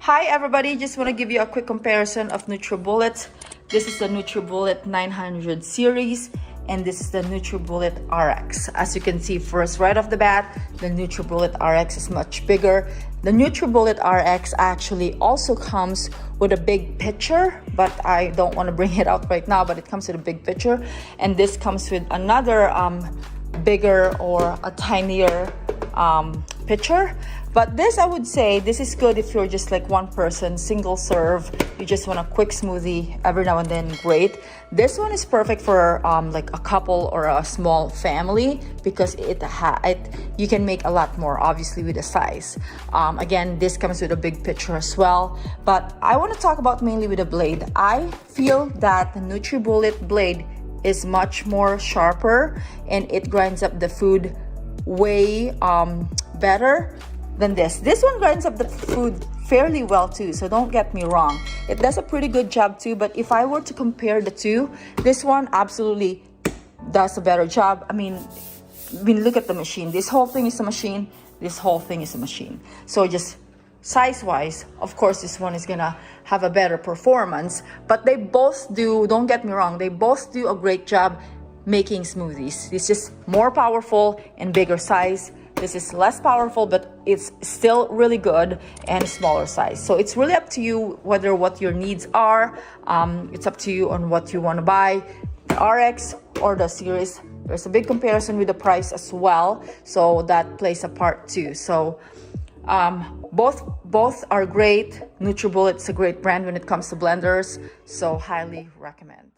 Hi everybody, just want to give you a quick comparison of Nutribullet. This is the Nutribullet 900 series and this is the Nutribullet RX. As you can see, first right off the bat, the Nutribullet RX is much bigger. The Nutribullet RX actually also comes with a big pitcher, but I don't want to bring it out right now, but it comes with a big pitcher. And this comes with another bigger or a tinier pitcher. But this, I would say, this is good if you're just like one person, single serve, you just want a quick smoothie every now and then, great. This one is perfect for like a couple or a small family because you can make a lot more, obviously, with the size. Again, this comes with a big pitcher as well. But I want to talk about mainly with the blade. I feel that the Nutribullet blade is much more sharper and it grinds up the food way better than this. This one grinds up the food fairly well too, so don't get me wrong. It does a pretty good job too, but if I were to compare the two, this one absolutely does a better job. I mean, look at the machine. This whole thing is a machine. This whole thing is a machine. So just size-wise, of course, this one is gonna have a better performance, but they both do, don't get me wrong, they both do a great job making smoothies. It's just more powerful and bigger size. This is less powerful, but it's still really good and smaller size. So it's really up to you whether what your needs are. It's up to you on what you want to buy, the RX or the series. There's a big comparison with the price as well, so that plays a part too. So both are great. Nutribullet's a great brand when it comes to blenders, so highly recommend.